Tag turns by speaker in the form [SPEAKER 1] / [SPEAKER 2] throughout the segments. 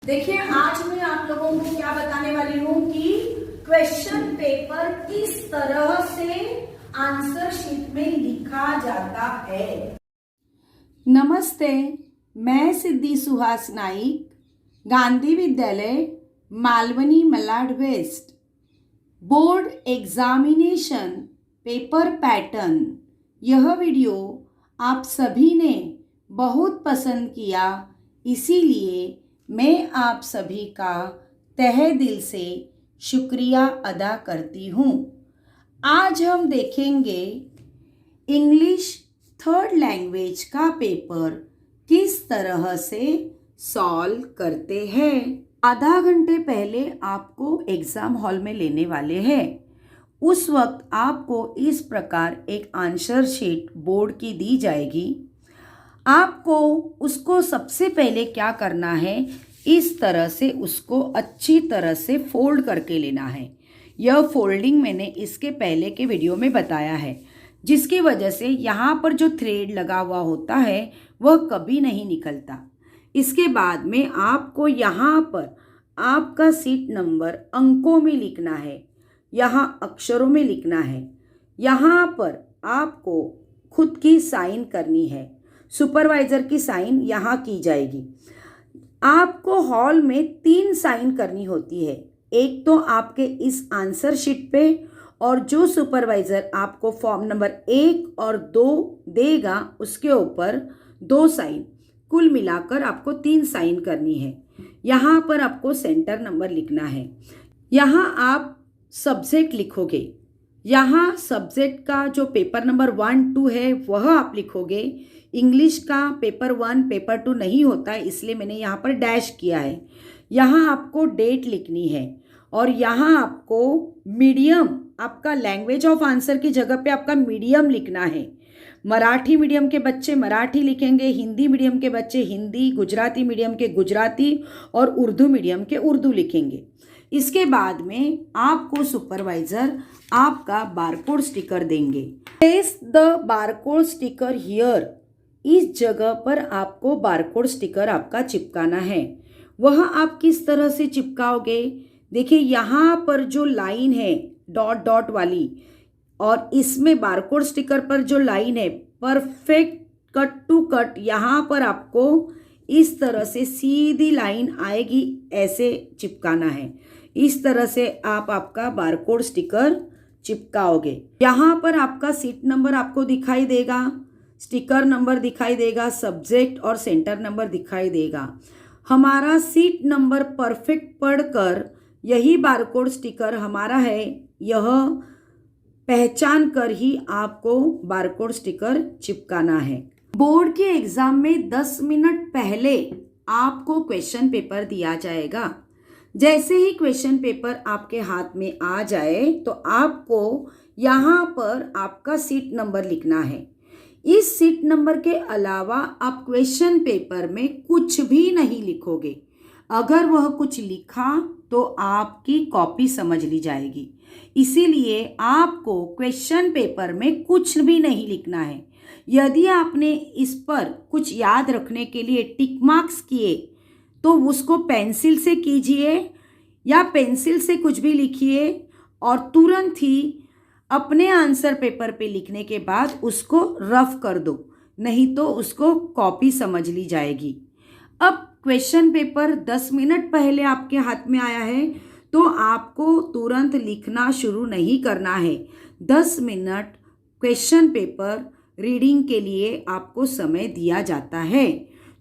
[SPEAKER 1] देखिए, आज मैं आप लोगों को क्या बताने वाली हूँ कि क्वेश्चन पेपर किस तरह से आंसर शीट में लिखा जाता है।
[SPEAKER 2] नमस्ते, मैं सिद्धि Suhas Naik, Gandhi Vidyalaya Malvani Malad west, board examination paper pattern. यह वीडियो आप सभी ने बहुत पसंद किया, इसीलिए मैं आप सभी का तहे दिल से शुक्रिया अदा करती हूँ। आज हम देखेंगे इंग्लिश थर्ड लैंग्वेज का पेपर किस तरह से सॉल्व करते हैं। आधा घंटे पहले आपको एग्ज़ाम हॉल में लेने वाले हैं। उस वक्त आपको इस प्रकार एक आंसर शीट बोर्ड की दी जाएगी। आपको उसको सबसे पहले क्या करना है, इस तरह से उसको अच्छी तरह से फोल्ड करके लेना है। यह फोल्डिंग मैंने इसके पहले के वीडियो में बताया है, जिसकी वजह से यहाँ पर जो थ्रेड लगा हुआ होता है वह कभी नहीं निकलता। इसके बाद में आपको यहाँ पर आपका सीट नंबर अंकों में लिखना है, यहाँ अक्षरों में लिखना है। यहाँ पर आपको खुद की साइन करनी है, सुपरवाइज़र की साइन यहाँ की जाएगी। आपको हॉल में 3 साइन करनी होती है, एक तो आपके इस आंसर शीट पे, और जो सुपरवाइज़र आपको फॉर्म नंबर 1 और 2 देगा उसके ऊपर 2 साइन, कुल मिलाकर आपको 3 साइन करनी है। यहाँ पर आपको सेंटर नंबर लिखना है। यहाँ आप सब्जेक्ट लिखोगे, यहाँ सब्जेक्ट का जो पेपर नंबर 1, 2 है वह आप लिखोगे। इंग्लिश का पेपर 1, पेपर 2 नहीं होता है, इसलिए मैंने यहाँ पर डैश किया है। यहाँ आपको डेट लिखनी है, और यहाँ आपको मीडियम, आपका लैंग्वेज ऑफ आंसर की जगह पे आपका मीडियम लिखना है। मराठी मीडियम के बच्चे मराठी लिखेंगे, हिंदी मीडियम के बच्चे हिंदी, गुजराती मीडियम के गुजराती और उर्दू मीडियम के उर्दू लिखेंगे। इसके बाद में आपको सुपरवाइज़र आपका बारकोड स्टिकर देंगे। Place the barcode sticker here, इस जगह पर आपको बारकोड स्टिकर आपका चिपकाना है। वह आप किस तरह से चिपकाओगे, देखिए यहाँ पर जो लाइन है डॉट डॉट वाली, और इसमें बारकोड स्टिकर पर जो लाइन है परफेक्ट कट टू कट, यहाँ पर आपको इस तरह से सीधी लाइन आएगी, ऐसे चिपकाना है। इस तरह से आप आपका बारकोड स्टिकर चिपकाओगे। यहाँ पर आपका सीट नंबर आपको दिखाई देगा, स्टिकर नंबर दिखाई देगा, सब्जेक्ट और सेंटर नंबर दिखाई देगा। हमारा सीट नंबर परफेक्ट पढ़कर यही बारकोड स्टिकर हमारा है, यह पहचान कर ही आपको बारकोड स्टिकर चिपकाना है। बोर्ड के एग्जाम में 10 मिनट पहले आपको क्वेश्चन पेपर दिया जाएगा। जैसे ही क्वेश्चन पेपर आपके हाथ में आ जाए तो आपको यहाँ पर आपका सीट नंबर लिखना है। इस सीट नंबर के अलावा आप क्वेश्चन पेपर में कुछ भी नहीं लिखोगे। अगर वह कुछ लिखा तो आपकी कॉपी समझ ली जाएगी, इसीलिए आपको क्वेश्चन पेपर में कुछ भी नहीं लिखना है। यदि आपने इस पर कुछ याद रखने के लिए टिक मार्क्स किए तो उसको पेंसिल से कीजिए, या पेंसिल से कुछ भी लिखिए और तुरंत ही अपने आंसर पेपर पे लिखने के बाद उसको रफ कर दो, नहीं तो उसको कॉपी समझ ली जाएगी। अब क्वेश्चन पेपर 10 मिनट पहले आपके हाथ में आया है तो आपको तुरंत लिखना शुरू नहीं करना है। 10 मिनट क्वेश्चन पेपर रीडिंग के लिए आपको समय दिया जाता है,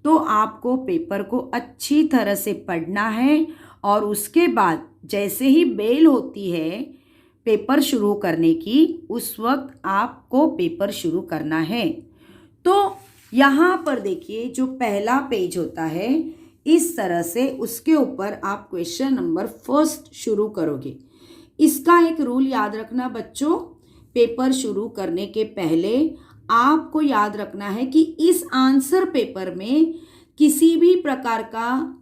[SPEAKER 2] तो आपको पेपर को अच्छी तरह से पढ़ना है, और उसके बाद जैसे ही बेल होती है पेपर शुरू करने की, उस वक्त आपको पेपर शुरू करना है। तो यहाँ पर देखिए जो पहला पेज होता है, इस तरह से उसके ऊपर आप क्वेश्चन नंबर 1 शुरू करोगे। इसका एक रूल याद रखना बच्चों, पेपर शुरू करने के पहले आपको याद रखना है कि इस आंसर पेपर में किसी भी प्रकार का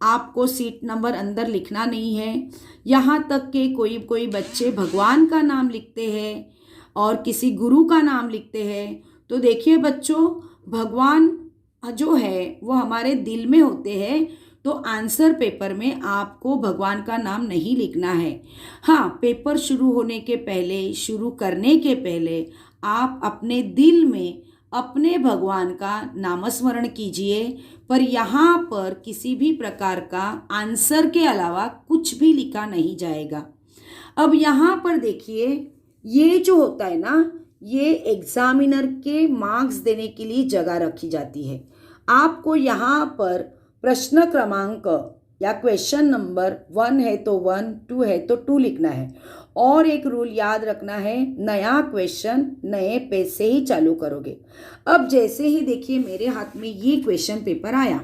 [SPEAKER 2] आपको सीट नंबर अंदर लिखना नहीं है। यहाँ तक कि कोई बच्चे भगवान का नाम लिखते हैं और किसी गुरु का नाम लिखते हैं। तो देखिए बच्चों, भगवान जो है वो हमारे दिल में होते हैं, तो आंसर पेपर में आपको भगवान का नाम नहीं लिखना है। हाँ, पेपर शुरू होने के पहले, शुरू करने के पहले आप अपने दिल में अपने भगवान का नामस्मरण कीजिए, पर यहाँ पर किसी भी प्रकार का आंसर के अलावा कुछ भी लिखा नहीं जाएगा। अब यहाँ पर देखिए, ये जो होता है ना, ये एग्जामिनर के मार्क्स देने के लिए जगह रखी जाती है। आपको यहाँ पर प्रश्न क्रमांक या क्वेश्चन नंबर 1 है तो 1, 2 है तो 2 लिखना है। और एक रूल याद रखना है, नया क्वेश्चन नए पेज से ही चालू करोगे। अब जैसे ही देखिए मेरे हाथ में ये क्वेश्चन पेपर आया,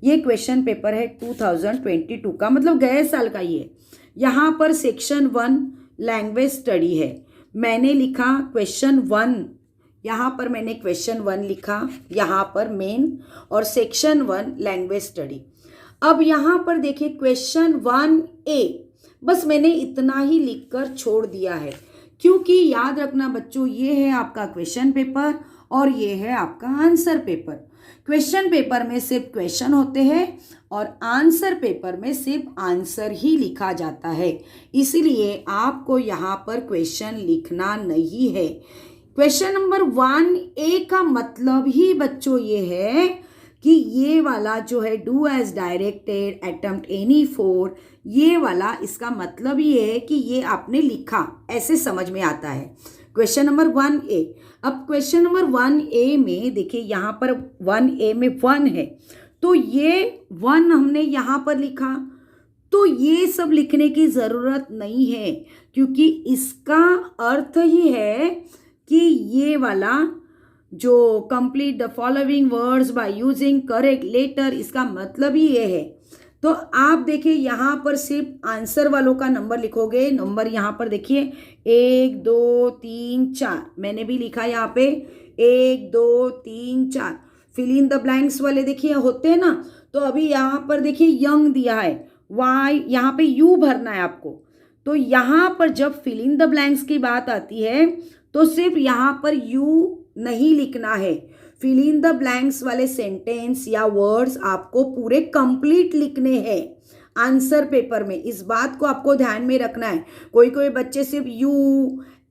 [SPEAKER 2] ये क्वेश्चन पेपर है 2022 का, मतलब गए साल का। ये यहाँ पर सेक्शन 1 लैंग्वेज स्टडी है। मैंने लिखा क्वेश्चन 1, यहाँ पर मैंने क्वेश्चन 1 लिखा, यहाँ पर मेन, और सेक्शन 1 लैंग्वेज स्टडी। अब यहाँ पर देखिए क्वेश्चन 1A, बस मैंने इतना ही लिखकर छोड़ दिया है, क्योंकि याद रखना बच्चों, ये है आपका क्वेश्चन पेपर और ये है आपका आंसर पेपर। क्वेश्चन पेपर में सिर्फ क्वेश्चन होते हैं और आंसर पेपर में सिर्फ आंसर ही लिखा जाता है, इसलिए आपको यहाँ पर क्वेश्चन लिखना नहीं है। क्वेश्चन नंबर 1A का मतलब ही बच्चों ये है कि ये वाला जो है do as directed, attempt any 4, ये वाला इसका मतलब ये है कि ये आपने लिखा, ऐसे समझ में आता है। Question number 1A। अब क्वेश्चन नंबर 1A में देखिए, यहाँ पर 1A में 1 है, तो ये 1 हमने यहाँ पर लिखा, तो ये सब लिखने की ज़रूरत नहीं है, क्योंकि इसका अर्थ ही है कि ये वाला जो complete the following words by using correct letter, इसका मतलब ही ये है। तो आप देखिए यहाँ पर सिर्फ आंसर वालों का नंबर लिखोगे। नंबर यहाँ पर देखिए 1 2 3 4, मैंने भी लिखा यहाँ पे 1 2 3 4। फिल इन द ब्लैंक्स वाले देखिए होते हैं ना, तो अभी यहाँ पर देखिए यंग दिया है, वाई, यहाँ पे यू भरना है आपको। तो यहाँ पर जब फिल इन द ब्लैंक्स की बात आती है तो सिर्फ यहाँ पर यू नहीं लिखना है, फिल इन द ब्लैंक्स वाले सेंटेंस या वर्ड्स आपको पूरे कंप्लीट लिखने हैं आंसर पेपर में। इस बात को आपको ध्यान में रखना है। कोई कोई बच्चे सिर्फ यू,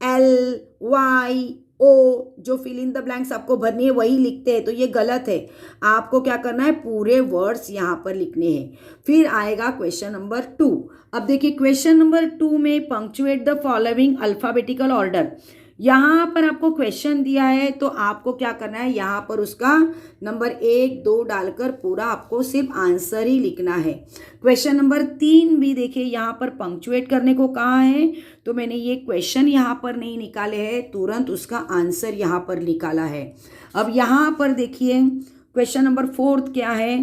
[SPEAKER 2] एल, वाई, ओ, जो फिल इन द ब्लैंक्स आपको भरनी है वही लिखते हैं, तो ये गलत है। आपको क्या करना है, पूरे वर्ड्स यहाँ पर लिखने हैं। फिर आएगा क्वेश्चन नंबर 2। अब देखिए क्वेश्चन नंबर 2 में punctuate the following alphabetical order. यहाँ पर आपको क्वेश्चन दिया है, तो आपको क्या करना है, यहाँ पर उसका नंबर 1 2 डालकर पूरा आपको सिर्फ आंसर ही लिखना है। क्वेश्चन नंबर 3 भी देखिए, यहाँ पर पंक्चुएट करने को कहा है, तो मैंने ये क्वेश्चन यहाँ पर नहीं निकाले हैं, तुरंत उसका आंसर यहाँ पर निकाला है। अब यहाँ पर देखिए क्वेश्चन नंबर 4 क्या है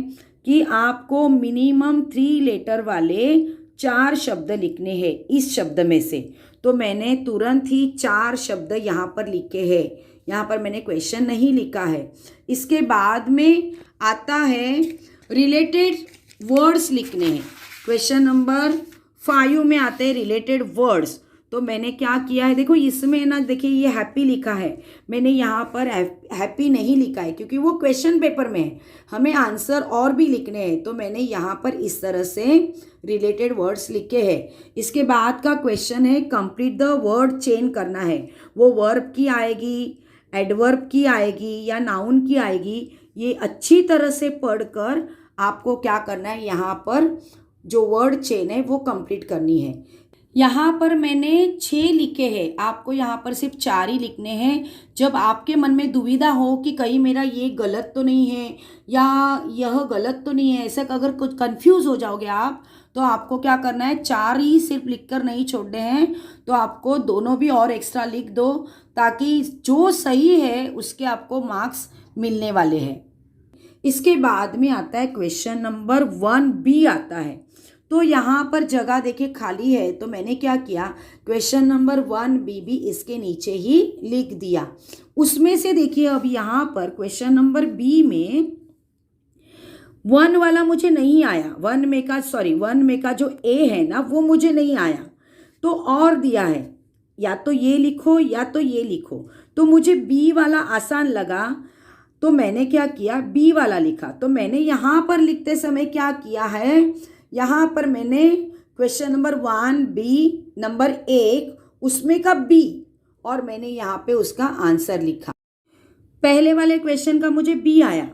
[SPEAKER 2] कि आपको मिनिमम 3 लेटर वाले 4 शब्द लिखने हैं इस शब्द में से। तो मैंने तुरंत ही 4 शब्द यहाँ पर लिखे हैं, यहाँ पर मैंने क्वेश्चन नहीं लिखा है। इसके बाद में आता है रिलेटेड वर्ड्स लिखने हैं। क्वेश्चन नंबर 5 में आते हैं रिलेटेड वर्ड्स। तो मैंने क्या किया है, देखो इसमें ना देखिए ये हैप्पी लिखा है, मैंने यहाँ पर हैप्पी नहीं लिखा है क्योंकि वो क्वेश्चन पेपर में है, हमें आंसर और भी लिखने हैं। तो मैंने यहाँ पर इस तरह से रिलेटेड वर्ड्स लिखे हैं। इसके बाद का क्वेश्चन है कंप्लीट द वर्ड चेन करना है। वो वर्ब की आएगी, एडवर्ब की आएगी या नाउन की आएगी, ये अच्छी तरह से पढ़कर आपको क्या करना है, यहाँ पर जो वर्ड चेन है वो कंप्लीट करनी है। यहाँ पर मैंने 6 लिखे हैं, आपको यहाँ पर सिर्फ 4 ही लिखने हैं। जब आपके मन में दुविधा हो कि कहीं मेरा ये गलत तो नहीं है या यह गलत तो नहीं है, ऐसा अगर कुछ कंफ्यूज हो जाओगे आप, तो आपको क्या करना है, 4 ही सिर्फ लिखकर नहीं छोड़ने हैं, तो आपको दोनों भी और एक्स्ट्रा लिख दो, ताकि जो सही है उसके आपको मार्क्स मिलने वाले हैं। इसके बाद में आता है क्वेश्चन नंबर 1B आता है। तो यहाँ पर जगह देखिए खाली है, तो मैंने क्या किया, क्वेश्चन नंबर 1B भी इसके नीचे ही लिख दिया। उसमें से देखिए अब यहाँ पर क्वेश्चन नंबर B में 1 वाला मुझे नहीं आया, 1 में का जो A है ना वो मुझे नहीं आया, तो और दिया है या तो ये लिखो या तो ये लिखो। तो मुझे B वाला आसान लगा, तो मैंने क्या किया, बी वाला लिखा। तो मैंने यहाँ पर लिखते समय क्या किया है, यहाँ पर मैंने क्वेश्चन नंबर 1 बी नंबर 1 उसमें का बी और मैंने यहाँ पे उसका आंसर लिखा। पहले वाले क्वेश्चन का मुझे बी आया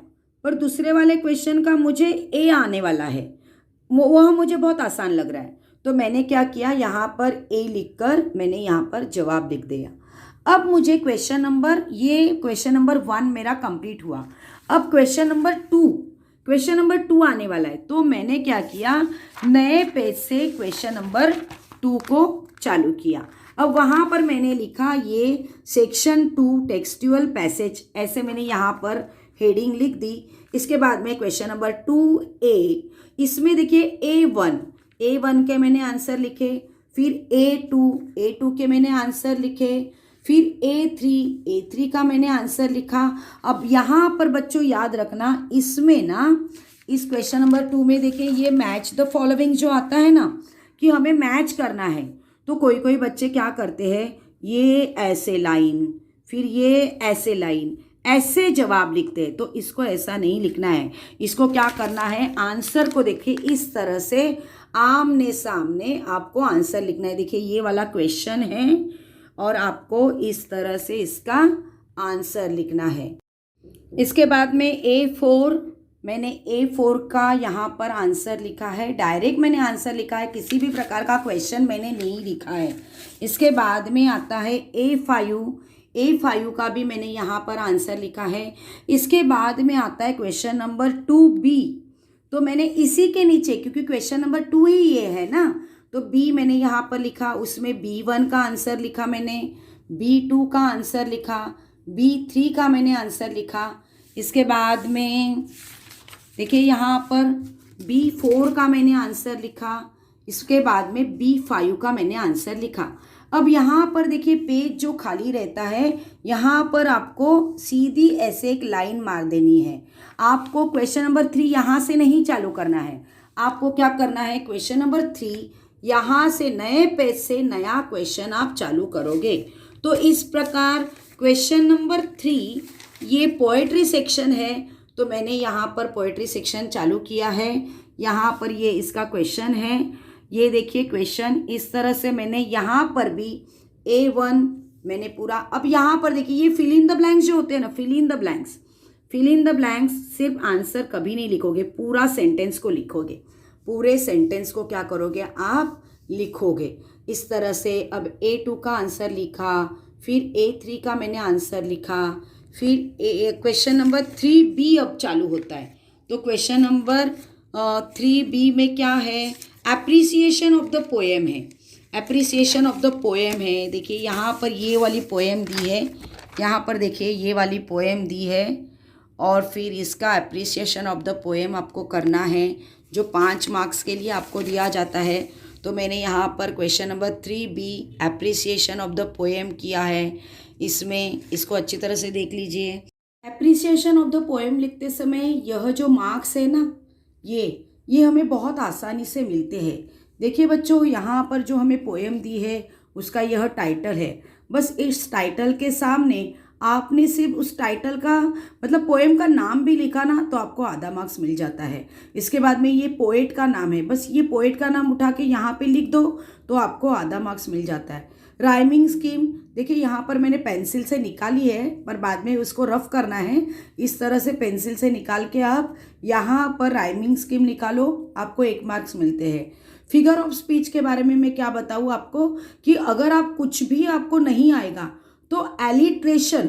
[SPEAKER 2] पर दूसरे वाले क्वेश्चन का मुझे ए आने वाला है, वह मुझे बहुत आसान लग रहा है। तो मैंने क्या किया, यहाँ पर ए लिखकर मैंने यहाँ पर जवाब लिख दिया। अब मुझे क्वेश्चन नंबर 1 मेरा कंप्लीट हुआ। अब क्वेश्चन नंबर 2 आने वाला है। तो मैंने क्या किया, नए पेज से क्वेश्चन नंबर 2 को चालू किया। अब वहाँ पर मैंने लिखा ये सेक्शन 2 टेक्सचुअल पैसेज, ऐसे मैंने यहाँ पर हेडिंग लिख दी। इसके बाद में क्वेश्चन नंबर 2A, इसमें देखिए A1 के मैंने आंसर लिखे, फिर A2 के मैंने आंसर लिखे, फिर A3 का मैंने आंसर लिखा। अब यहाँ पर बच्चों याद रखना, इसमें ना इस क्वेश्चन नंबर 2 में देखिए ये मैच द फॉलोइंग जो आता है ना, कि हमें मैच करना है। तो कोई बच्चे क्या करते हैं, ये ऐसे लाइन फिर ये ऐसे लाइन ऐसे जवाब लिखते हैं। तो इसको ऐसा नहीं लिखना है, इसको क्या करना है, आंसर को देखिए इस तरह से आमने सामने आपको आंसर लिखना है। देखिए ये वाला क्वेश्चन है और आपको इस तरह से इसका आंसर लिखना है। इसके बाद में मैंने A4 का यहाँ पर आंसर लिखा है, डायरेक्ट मैंने आंसर लिखा है, किसी भी प्रकार का क्वेश्चन मैंने नहीं लिखा है। इसके बाद में आता है A5 का भी मैंने यहाँ पर आंसर लिखा है। इसके बाद में आता है क्वेश्चन नंबर 2B, तो मैंने इसी के नीचे, क्योंकि क्वेश्चन नंबर 2 ही ये है ना, तो B मैंने यहाँ पर लिखा, उसमें B1 का आंसर लिखा मैंने, B2 का आंसर लिखा, B3 का मैंने आंसर लिखा। इसके बाद में देखिए यहाँ पर B4 का मैंने आंसर लिखा, इसके बाद में B5 का मैंने आंसर लिखा। अब यहाँ पर देखिए पेज जो खाली रहता है, यहाँ पर आपको सीधी ऐसे एक लाइन मार देनी है। आपको क्वेश्चन नंबर 3 यहाँ से नहीं चालू करना है, आपको क्या करना है, क्वेश्चन नंबर 3 यहाँ से नए पेज से नया क्वेश्चन आप चालू करोगे। तो इस प्रकार क्वेश्चन नंबर 3 ये पोएट्री सेक्शन है, तो मैंने यहाँ पर पोएट्री सेक्शन चालू किया है। यहाँ पर ये इसका क्वेश्चन है, ये देखिए क्वेश्चन इस तरह से मैंने यहाँ पर भी A1 मैंने पूरा। अब यहाँ पर देखिए ये फिल इन द ब्लैंक्स जो होते हैं ना, फिल इन द ब्लैंक्स सिर्फ आंसर कभी नहीं लिखोगे, पूरा सेंटेंस को लिखोगे, पूरे सेंटेंस को क्या करोगे आप लिखोगे इस तरह से। अब A2 का आंसर लिखा, फिर A3 का मैंने आंसर लिखा, फिर क्वेश्चन नंबर 3B अब चालू होता है। तो क्वेश्चन नंबर 3B में क्या है, एप्रिसिएशन ऑफ द पोएम है, एप्रिसिएशन ऑफ द पोएम है। देखिए यहाँ पर ये वाली पोएम दी है, यहाँ पर देखिए ये वाली पोएम दी है और फिर इसका एप्रिसिएशन ऑफ द पोएम आपको करना है, जो 5 मार्क्स के लिए आपको दिया जाता है। तो मैंने यहाँ पर question number 3B appreciation of the poem किया है। इसमें इसको अच्छी तरह से देख लीजिए। एप्रिसिएशन ऑफ द पोएम लिखते समय यह जो मार्क्स है ना, ये हमें बहुत आसानी से मिलते हैं। देखिए बच्चों, यहाँ पर जो हमें पोएम दी है उसका यह टाइटल है, बस इस टाइटल के सामने आपने सिर्फ उस टाइटल का मतलब पोएम का नाम भी लिखा ना, तो आपको आधा मार्क्स मिल जाता है। इसके बाद में ये पोएट का नाम है, बस ये पोएट का नाम उठा के यहाँ पे लिख दो तो आपको आधा मार्क्स मिल जाता है। राइमिंग स्कीम देखिए यहाँ पर मैंने पेंसिल से निकाली है, पर बाद में उसको रफ करना है। इस तरह से पेंसिल से निकाल के आप यहाँ पर राइमिंग स्कीम निकालो, आपको 1 मार्क्स मिलते हैं। फिगर ऑफ स्पीच के बारे में मैं क्या बताऊँ आपको, कि अगर आप कुछ भी आपको नहीं आएगा तो एलिट्रेशन,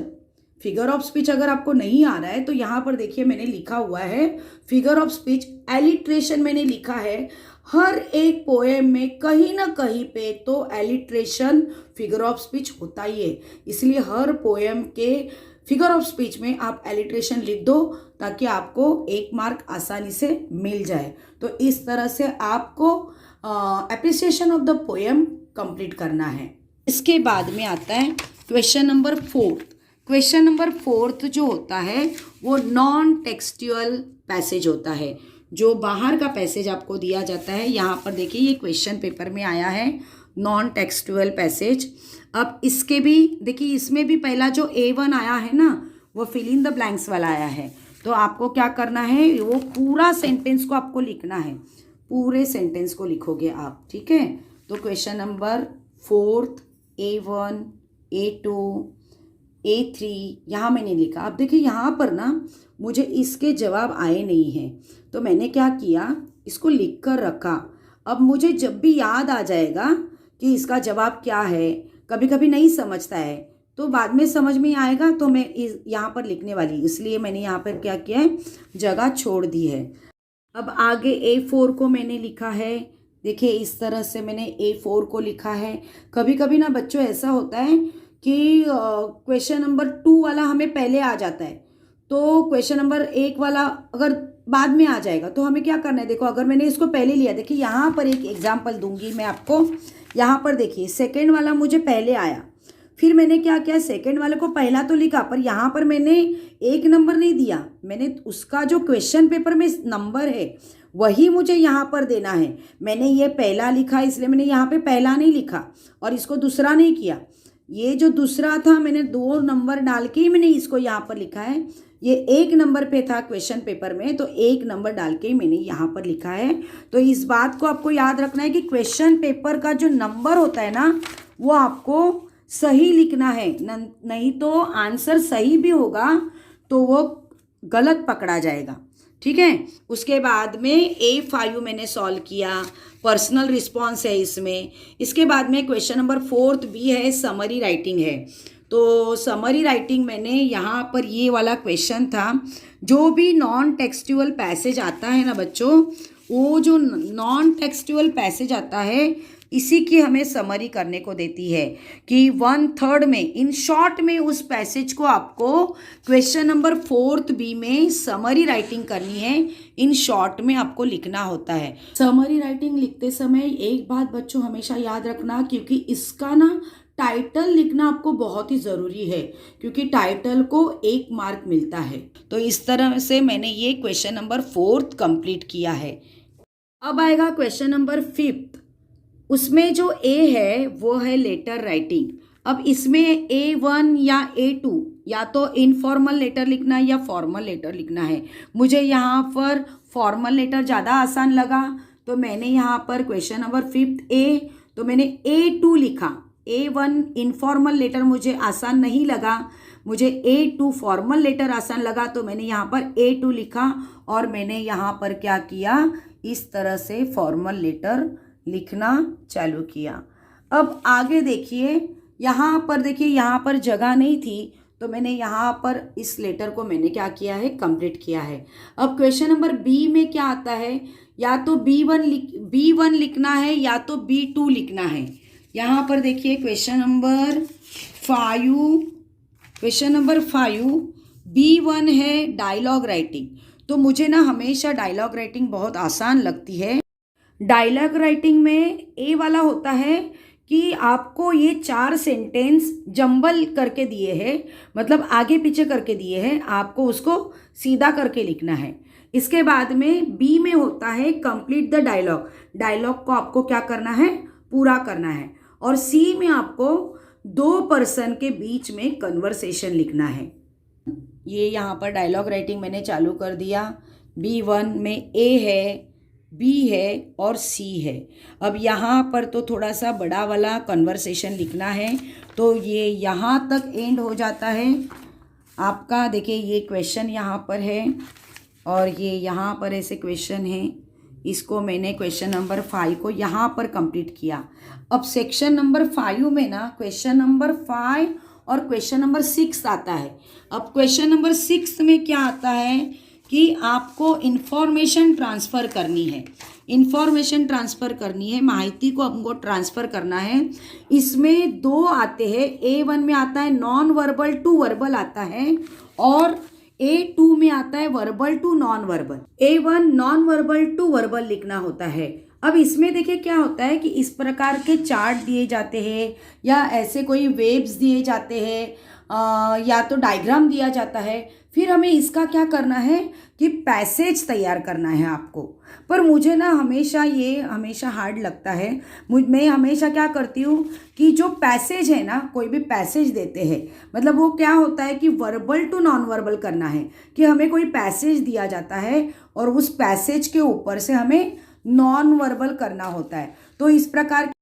[SPEAKER 2] फिगर ऑफ स्पीच अगर आपको नहीं आ रहा है तो यहाँ पर देखिए मैंने लिखा हुआ है फिगर ऑफ स्पीच, एलिट्रेशन मैंने लिखा है। हर एक पोएम में कहीं ना कहीं पे तो एलिट्रेशन फिगर ऑफ स्पीच होता ही है, इसलिए हर पोएम के फिगर ऑफ स्पीच में आप एलिट्रेशन लिख दो ताकि आपको 1 मार्क आसानी से मिल जाए। तो इस तरह से आपको appreciation of the poem complete करना है। इसके बाद में आता है क्वेश्चन नंबर 4। क्वेश्चन नंबर 4 जो होता है वो नॉन टेक्सचुअल पैसेज होता है, जो बाहर का पैसेज आपको दिया जाता है। यहाँ पर देखिए ये क्वेश्चन पेपर में आया है नॉन टेक्सचुअल पैसेज। अब इसके भी देखिए, इसमें भी पहला जो A1 आया है ना, वो फिल इन द ब्लैंक्स वाला आया है। तो आपको क्या करना है, वो पूरा सेंटेंस को आपको लिखना है, पूरे सेंटेंस को लिखोगे आप, ठीक है। तो question number 4 A1 A2 A3 यहाँ मैंने लिखा। अब देखिए यहाँ पर ना मुझे इसके जवाब आए नहीं हैं, तो मैंने क्या किया, इसको लिख कर रखा। अब मुझे जब भी याद आ जाएगा कि इसका जवाब क्या है, कभी कभी नहीं समझता है तो बाद में समझ में आएगा, तो मैं यहाँ पर लिखने वाली, इसलिए मैंने यहाँ पर क्या किया है, जगह छोड़ दी है। अब आगे A4 को मैंने लिखा है, देखिए इस तरह से मैंने A4 को लिखा है। कभी कभी ना बच्चों ऐसा होता है कि क्वेश्चन नंबर 2 वाला हमें पहले आ जाता है, तो क्वेश्चन नंबर 1 वाला अगर बाद में आ जाएगा तो हमें क्या करना है। देखो अगर मैंने इसको पहले लिया, देखिए यहाँ पर एक एग्जाम्पल दूंगी मैं आपको। यहाँ पर देखिए सेकेंड वाला मुझे पहले आया, फिर मैंने क्या किया, सेकंड वाले को पहला तो लिखा, पर यहाँ पर मैंने 1 नंबर नहीं दिया, मैंने उसका जो क्वेश्चन पेपर में नंबर है वही मुझे यहाँ पर देना है। मैंने ये पहला लिखा इसलिए मैंने यहाँ पे पहला नहीं लिखा और इसको दूसरा नहीं किया। ये जो दूसरा था मैंने 2 नंबर डाल के ही मैंने इसको यहाँ पर लिखा है। ये 1 नंबर पे था क्वेश्चन पेपर में, तो 1 नंबर डाल के ही मैंने यहाँ पर लिखा है। तो इस बात को आपको याद रखना है कि क्वेश्चन पेपर का जो नंबर होता है ना, वो आपको सही लिखना है, नहीं तो आंसर सही भी होगा तो वो गलत पकड़ा जाएगा, ठीक है। उसके बाद में A5 मैंने सॉल्व किया, पर्सनल रिस्पॉन्स है इसमें। इसके बाद में क्वेश्चन नंबर 4 B है, समरी राइटिंग है। तो समरी राइटिंग मैंने यहाँ पर ये वाला क्वेश्चन था, जो भी नॉन टेक्सचुअल पैसेज आता है ना बच्चों, वो जो नॉन टेक्सचुअल पैसेज आता है इसी की हमें समरी करने को देती है कि 1/3 में, इन शॉर्ट में उस पैसेज को आपको क्वेश्चन नंबर 4 B में समरी राइटिंग करनी है। इन शॉर्ट में आपको लिखना होता है। समरी राइटिंग लिखते समय एक बात बच्चों हमेशा याद रखना, क्योंकि इसका ना टाइटल लिखना आपको बहुत ही ज़रूरी है, क्योंकि टाइटल को 1 मार्क मिलता है। तो इस तरह से मैंने ये क्वेश्चन नंबर 4 कंप्लीट किया है। अब आएगा क्वेश्चन नंबर 5। उसमें जो A है वो है लेटर राइटिंग। अब इसमें A1 या A2 या तो इनफॉर्मल लेटर लिखना है या फॉर्मल लेटर लिखना है। मुझे यहाँ पर फॉर्मल लेटर ज़्यादा आसान लगा, तो मैंने यहाँ पर क्वेश्चन नंबर 5 A, तो मैंने A2 लिखा। A1 इनफॉर्मल लेटर मुझे आसान नहीं लगा, मुझे A2 फॉर्मल लेटर आसान लगा, तो मैंने यहाँ पर A2 लिखा और मैंने यहाँ पर क्या किया, इस तरह से फॉर्मल लेटर लिखना चालू किया। अब आगे देखिए, यहाँ पर देखिए, यहाँ पर जगह नहीं थी, तो मैंने यहाँ पर इस लेटर को मैंने क्या किया है, कंप्लीट किया है। अब क्वेश्चन नंबर B में क्या आता है, या तो B1 लिखना है या तो B2 लिखना है। यहाँ पर देखिए क्वेश्चन नंबर 5 B1 है डायलॉग राइटिंग। तो मुझे ना हमेशा डायलॉग राइटिंग बहुत आसान लगती है। डायलॉग राइटिंग में A वाला होता है कि आपको ये 4 सेंटेंस जंबल करके दिए हैं, मतलब आगे पीछे करके दिए हैं, आपको उसको सीधा करके लिखना है। इसके बाद में B में होता है कंप्लीट द डायलॉग। डायलॉग को आपको क्या करना है, पूरा करना है। और C में आपको 2 पर्सन के बीच में कन्वर्सेशन लिखना है। ये यहाँ पर डायलॉग राइटिंग मैंने चालू कर दिया। B1 में A है, B है और C है। अब यहाँ पर तो थोड़ा सा बड़ा वाला कन्वर्सेशन लिखना है, तो ये यहाँ तक एंड हो जाता है आपका। देखिए ये क्वेश्चन यहाँ पर है और ये यहाँ पर ऐसे क्वेश्चन है। इसको मैंने क्वेश्चन नंबर 5 को यहाँ पर कंप्लीट किया। अब सेक्शन नंबर 5 में ना क्वेश्चन नंबर 5 और क्वेश्चन नंबर 6 आता है। अब क्वेश्चन नंबर 6 में क्या आता है कि आपको इन्फॉर्मेशन ट्रांसफ़र करनी है। इन्फॉर्मेशन ट्रांसफ़र करनी है, माहिती को हमको ट्रांसफ़र करना है। इसमें 2 आते हैं। A1 में आता है नॉन वर्बल टू वर्बल आता है और A2 में आता है verbal to non verbal. A1 non verbal to verbal लिखना होता है। अब इसमें देखिए क्या होता है कि इस प्रकार के चार्ट दिए जाते हैं या ऐसे कोई वेब्स दिए जाते हैं, या तो डायग्राम दिया जाता है, फिर हमें इसका क्या करना है कि पैसेज तैयार करना है आपको। पर मुझे ना हमेशा हार्ड लगता है। मैं हमेशा क्या करती हूँ कि जो पैसेज है ना, कोई भी पैसेज देते हैं, मतलब वो क्या होता है कि वर्बल टू नॉन वर्बल करना है, कि हमें कोई पैसेज दिया जाता है और उस पैसेज के ऊपर से हमें नॉन वर्बल करना होता है। तो इस प्रकार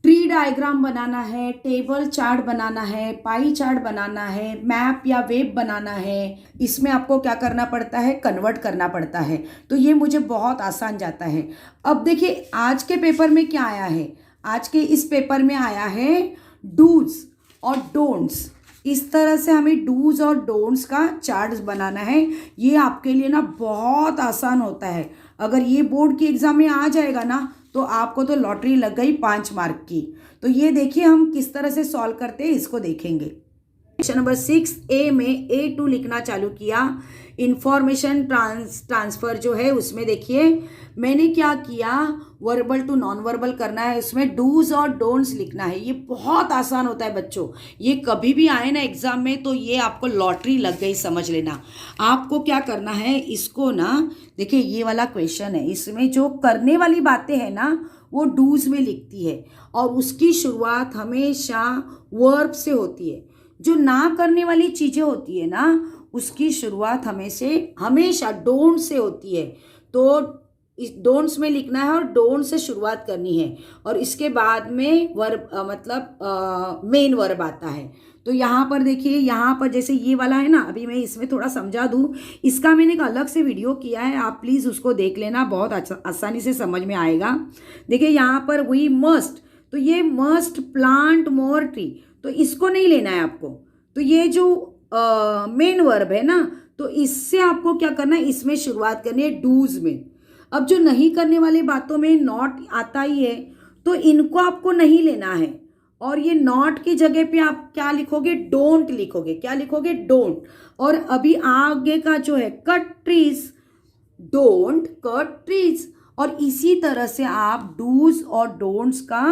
[SPEAKER 2] ट्री डायग्राम बनाना है, टेबल चार्ट बनाना है, पाई चार्ट बनाना है, मैप या वेब बनाना है, इसमें आपको क्या करना पड़ता है, कन्वर्ट करना पड़ता है। तो ये मुझे बहुत आसान जाता है। अब देखिए आज के पेपर में क्या आया है, आज के इस पेपर में आया है डूज और डोंट्स। इस तरह से हमें डूज और डोंट्स का चार्ट बनाना है। ये आपके लिए ना बहुत आसान होता है। अगर ये बोर्ड की एग्जाम में आ जाएगा ना तो आपको तो लॉटरी लग गई 5 मार्क की। तो ये देखिए हम किस तरह से सॉल्व करते हैं, इसको देखेंगे। क्वेश्चन नंबर 6A में A2 लिखना चालू किया। इंफॉर्मेशन ट्रांसफर जो है उसमें देखिए मैंने क्या किया, वर्बल टू नॉन वर्बल करना है, उसमें डूज और डोंट्स लिखना है। ये बहुत आसान होता है बच्चों, ये कभी भी आए ना एग्जाम में तो ये आपको लॉटरी लग गई समझ लेना। आपको क्या करना है, इसको ना देखिए ये वाला क्वेश्चन है, इसमें जो करने वाली बातें हैं ना वो डूज में लिखती है और उसकी शुरुआत हमेशा वर्ब से होती है। जो ना करने वाली चीज़ें होती है ना उसकी शुरुआत हमेशा डोंट से होती है। तो इस डोंट्स में लिखना है और डोंट से शुरुआत करनी है और इसके बाद में वर्ब मतलब मेन वर्ब आता है। तो यहाँ पर देखिए, यहाँ पर जैसे ये वाला है ना, अभी मैं इसमें थोड़ा समझा दूँ, इसका मैंने एक अलग से वीडियो किया है, आप प्लीज़ उसको देख लेना, बहुत आसानी से समझ में आएगा। देखिए यहाँ पर वी मस्ट, तो ये मस्ट प्लांट मोर ट्री, तो इसको नहीं लेना है आपको। तो ये जो मेन वर्ब है ना, तो इससे आपको क्या करना है, इसमें शुरुआत करनी है डूज में। अब जो नहीं करने वाली बातों में नॉट आता ही है तो इनको आपको नहीं लेना है और ये नॉट की जगह पे आप क्या लिखोगे, डोंट लिखोगे। क्या लिखोगे, डोंट। और अभी आगे का जो है cut trees, don't cut trees. और इसी तरह से आप डूज और डोंट्स का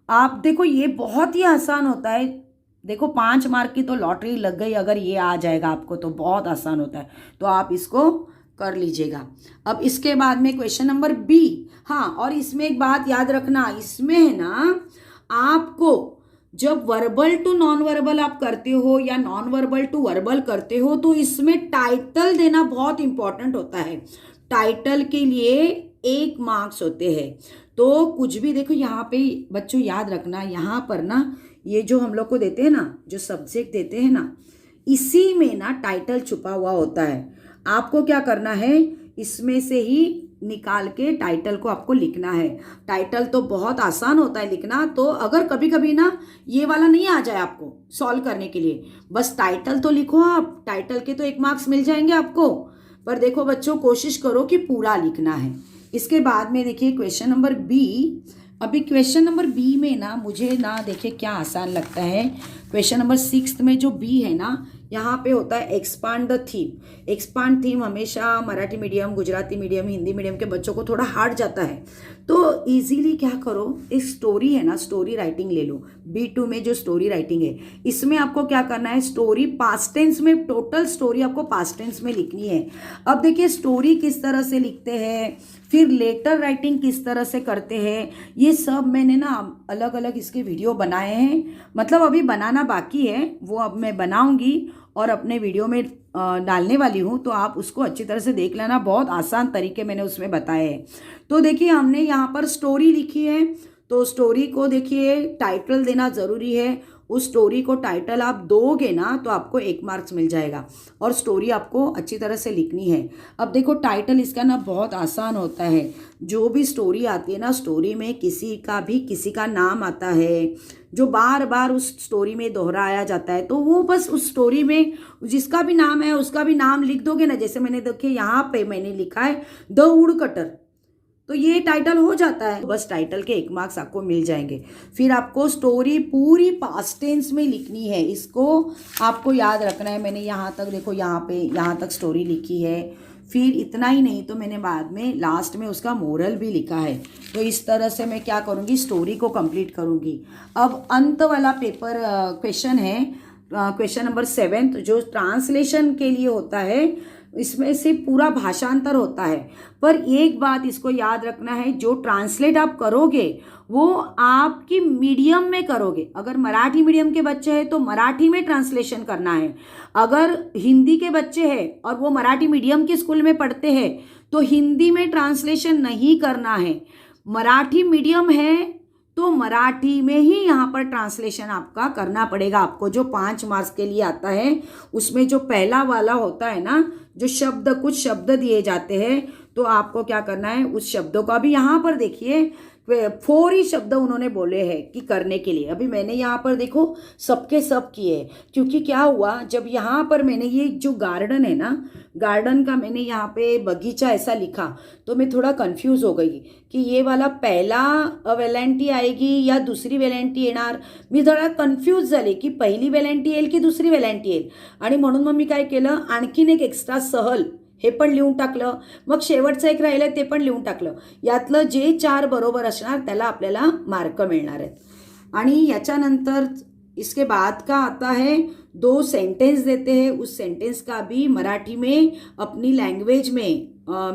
[SPEAKER 2] आप देखो, ये बहुत ही आसान होता है। देखो 5 मार्क की तो लॉटरी लग गई, अगर ये आ जाएगा आपको तो बहुत आसान होता है। तो आप इसको कर लीजिएगा। अब इसके बाद में क्वेश्चन नंबर B। हाँ, और इसमें एक बात याद रखना, इसमें है ना आपको जब वर्बल टू नॉन वर्बल आप करते हो या नॉन वर्बल टू वर्बल करते हो तो इसमें टाइटल देना बहुत इंपॉर्टेंट होता है। टाइटल के लिए 1 मार्क्स होते हैं। तो कुछ भी देखो यहाँ पे बच्चों याद रखना, यहाँ पर ना ये जो हम लोग को देते हैं ना, जो सब्जेक्ट देते हैं ना, इसी में ना टाइटल छुपा हुआ होता है। आपको क्या करना है, इसमें से ही निकाल के टाइटल को आपको लिखना है। टाइटल तो बहुत आसान होता है लिखना। तो अगर कभी कभी ना ये वाला नहीं आ जाए आपको सॉल्व करने के लिए, बस टाइटल तो लिखो आप, टाइटल के तो 1 मार्क्स मिल जाएंगे आपको। पर देखो बच्चों, कोशिश करो कि पूरा लिखना है। इसके बाद में देखिए क्वेश्चन नंबर B। अभी क्वेश्चन नंबर B में ना मुझे ना देखिए क्या आसान लगता है। क्वेश्चन नंबर 6 में जो B है ना, यहाँ पे होता है expand the theme. Expand theme हमेशा Marathi medium, Gujarati medium, Hindi medium के बच्चों को थोड़ा हार्ड जाता है। तो इजीली क्या करो, एक स्टोरी है ना, स्टोरी राइटिंग ले लो। B2 में जो स्टोरी राइटिंग है, इसमें आपको क्या करना है, स्टोरी पास्ट टेंस में, टोटल स्टोरी आपको पास्ट टेंस में लिखनी है। अब देखिए स्टोरी किस तरह से लिखते हैं, फिर लेटर राइटिंग किस तरह से करते हैं, ये सब मैंने ना अलग अलग इसके वीडियो बनाए हैं। मतलब अभी बनाना बाकी है, वो अब मैं बनाऊंगी और अपने वीडियो में डालने वाली हूँ। तो आप उसको अच्छी तरह से देख लेना, बहुत आसान तरीके मैंने उसमें बताए हैं। तो देखिए हमने यहाँ पर स्टोरी लिखी है, तो स्टोरी को देखिए टाइटल देना ज़रूरी है। उस स्टोरी को टाइटल आप दोगे ना तो आपको 1 मार्क्स मिल जाएगा और स्टोरी आपको अच्छी तरह से लिखनी है। अब देखो टाइटल इसका ना बहुत आसान होता है। जो भी स्टोरी आती है ना, स्टोरी में किसी का नाम आता है जो बार बार उस स्टोरी में दोहराया जाता है। तो वो बस उस स्टोरी में जिसका भी नाम है उसका भी नाम लिख दोगे ना। जैसे मैंने देखिए यहाँ पे मैंने लिखा है द वुड कटर, तो ये टाइटल हो जाता है। बस टाइटल के 1 मार्क्स आपको मिल जाएंगे। फिर आपको स्टोरी पूरी पास्ट टेंस में लिखनी है, इसको आपको याद रखना है। मैंने यहाँ तक देखो, यहाँ तक स्टोरी लिखी है। फिर इतना ही नहीं तो मैंने बाद में लास्ट में उसका मोरल भी लिखा है। तो इस तरह से मैं क्या करूँगी, स्टोरी को कंप्लीट करूँगी। अब अंत वाला पेपर क्वेश्चन है क्वेश्चन नंबर 7 जो ट्रांसलेशन के लिए होता है, इसमें से पूरा भाषांतर होता है। पर एक बात इसको याद रखना है, जो ट्रांसलेट आप करोगे वो आपकी मीडियम में करोगे। अगर मराठी मीडियम के बच्चे हैं तो मराठी में ट्रांसलेशन करना है। अगर हिंदी के बच्चे हैं और वो मराठी मीडियम के स्कूल में पढ़ते हैं तो हिंदी में ट्रांसलेशन नहीं करना है। मराठी मीडियम है तो मराठी में ही यहाँ पर ट्रांसलेशन आपका करना पड़ेगा। आपको जो 5 मार्क्स के लिए आता है उसमें जो पहला वाला होता है ना, जो शब्द, कुछ शब्द दिए जाते हैं, तो आपको क्या करना है, उस शब्दों का भी यहाँ पर देखिए 4 ही शब्द उन्होंने बोले हैं कि करने के लिए। अभी मैंने यहाँ पर देखो सबके सब किए, क्योंकि क्या हुआ, जब यहाँ पर मैंने ये जो गार्डन है ना, गार्डन का मैंने यहाँ पे बगीचा ऐसा लिखा तो मैं थोड़ा कंफ्यूज हो गई कि ये वाला पहिला वेलांटी आएगी या दुसरी वेलांटी येणार। मी थोडा कन्फ्यूज झाले की पहिली वेलांटी येईल की दुसरी वेलांटी येईल, आणि म्हणून मग मी काय केलं, आणखीन एक एक्स्ट्रा सहल हे पण लिहून टाकलं। मग शेवटचं एक राहिलं ते पण लिहून टाकलं। यातलं जे 4 बरोबर असणार त्याला आपल्याला मार्क मिळणार आहेत। आणि याच्यानंतर इसके बाद का आता है 2 सेंटेंस देते हैं, उस सेंटेंस का भी मराठी में अपनी लैंग्वेज में,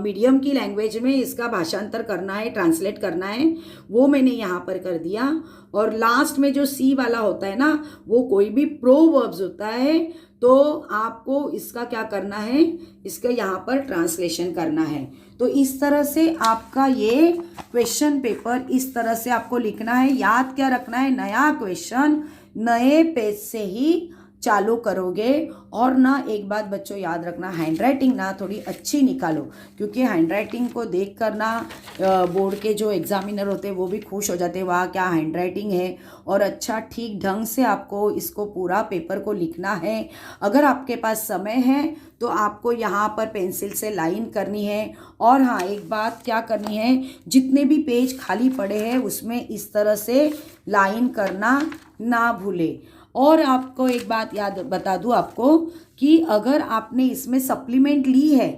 [SPEAKER 2] मीडियम की लैंग्वेज में इसका भाषांतर करना है, ट्रांसलेट करना है। वो मैंने यहाँ पर कर दिया। और लास्ट में जो सी वाला होता है ना, वो कोई भी प्रोवर्ब्स होता है, तो आपको इसका क्या करना है, इसका यहाँ पर ट्रांसलेशन करना है। तो इस तरह से आपका ये क्वेश्चन पेपर इस तरह से आपको लिखना है। याद क्या रखना है, नया क्वेश्चन नए पेज से ही चालू करोगे। और ना एक बात बच्चों याद रखना, हैंडराइटिंग ना थोड़ी अच्छी निकालो, क्योंकि हैंडराइटिंग को देख कर ना बोर्ड के जो एग्जामिनर होते हैं वो भी खुश हो जाते हैं, वाह क्या हैंडराइटिंग है। और अच्छा ठीक ढंग से आपको इसको पूरा पेपर को लिखना है। अगर आपके पास समय है तो आपको यहाँ पर पेंसिल से लाइन करनी है। और हाँ, एक बात क्या करनी है, जितने भी पेज खाली पड़े हैं उसमें इस तरह से लाइन करना ना भूले। और आपको एक बात याद बता दूं आपको कि अगर आपने इसमें सप्लीमेंट ली है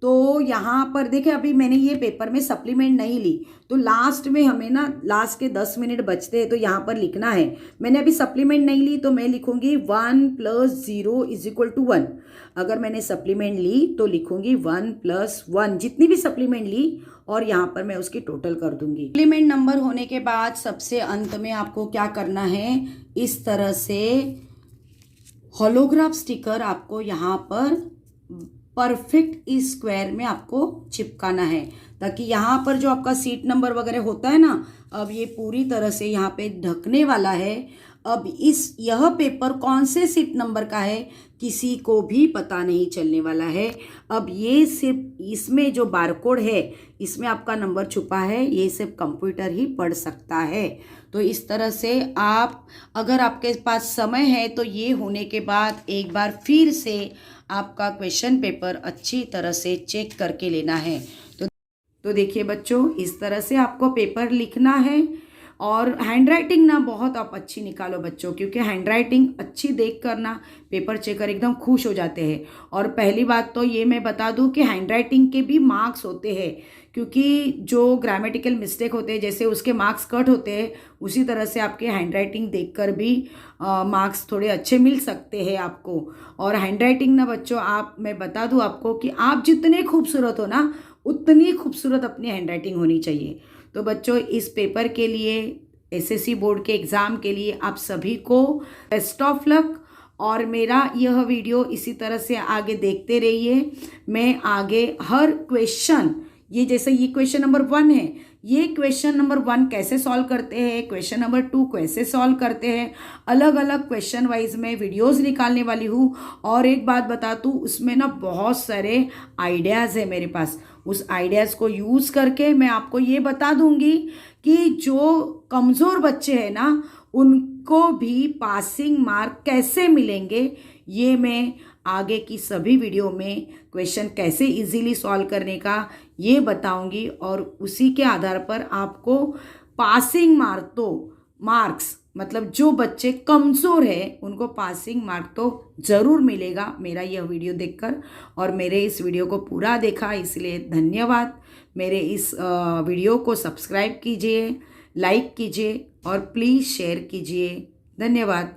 [SPEAKER 2] तो यहाँ पर देखें, अभी मैंने ये पेपर में सप्लीमेंट नहीं ली, तो लास्ट में हमें ना लास्ट के 10 मिनट बचते हैं तो यहाँ पर लिखना है। मैंने अभी सप्लीमेंट नहीं ली तो मैं लिखूंगी 1 + 0 = 1। अगर मैंने सप्लीमेंट ली तो लिखूंगी 1 + 1, जितनी भी सप्लीमेंट ली, और यहाँ पर मैं उसकी टोटल कर दूंगी। सप्लीमेंट नंबर होने के बाद सबसे अंत में आपको क्या करना है, इस तरह से होलोग्राफ स्टिकर आपको यहाँ पर परफेक्ट इस स्क्वायर में आपको चिपकाना है, ताकि यहाँ पर जो आपका सीट नंबर वगैरह होता है ना, अब ये पूरी तरह से यहाँ पे ढकने वाला है। अब यह पेपर कौन से सीट नंबर का है किसी को भी पता नहीं चलने वाला है। अब ये सिर्फ इसमें जो बारकोड है इसमें आपका नंबर छुपा है, ये सिर्फ कंप्यूटर ही पढ़ सकता है। तो इस तरह से आप, अगर आपके पास समय है तो ये होने के बाद एक बार फिर से आपका क्वेश्चन पेपर अच्छी तरह से चेक करके लेना है। तो देखिए बच्चों, इस तरह से आपको पेपर लिखना है। और हैंडराइटिंग ना बहुत आप अच्छी निकालो बच्चों, क्योंकि हैंडराइटिंग अच्छी देख कर ना पेपर चेकर एकदम खुश हो जाते हैं। और पहली बात तो ये मैं बता दूं कि हैंडराइटिंग के भी मार्क्स होते हैं, क्योंकि जो ग्रामेटिकल मिस्टेक होते हैं जैसे उसके मार्क्स कट होते हैं, उसी तरह से आपके हैंडराइटिंग देखकर भी मार्क्स थोड़े अच्छे मिल सकते हैं आपको। और हैंडराइटिंग ना बच्चों, मैं बता दूं आपको कि आप जितने खूबसूरत हो ना, उतनी खूबसूरत अपनी हैंडराइटिंग होनी चाहिए। तो बच्चों, इस पेपर के लिए, एसएससी बोर्ड के एग्ज़ाम के लिए आप सभी को बेस्ट ऑफ लक। और मेरा यह वीडियो इसी तरह से आगे देखते रहिए। मैं आगे हर क्वेश्चन, ये जैसे ये क्वेश्चन नंबर 1 है, ये क्वेश्चन नंबर 1 कैसे सॉल्व करते हैं, क्वेश्चन नंबर 2 कैसे सॉल्व करते हैं, अलग अलग क्वेश्चन वाइज में वीडियोस निकालने वाली हूँ। और एक बात बता दूँ, उसमें ना बहुत सारे आइडियाज़ है मेरे पास। उस आइडियाज़ को यूज़ करके मैं आपको ये बता दूंगी कि जो कमज़ोर बच्चे हैं ना, उनको भी पासिंग मार्क कैसे मिलेंगे। ये मैं आगे की सभी वीडियो में क्वेश्चन कैसे इजीली सॉल्व करने का ये बताऊंगी। और उसी के आधार पर आपको पासिंग मार्क्स मतलब जो बच्चे कमज़ोर हैं उनको पासिंग मार्क तो ज़रूर मिलेगा मेरा यह वीडियो देखकर। और मेरे इस वीडियो को पूरा देखा इसलिए धन्यवाद। मेरे इस वीडियो को सब्सक्राइब कीजिए, लाइक कीजिए और प्लीज़ शेयर कीजिए। धन्यवाद।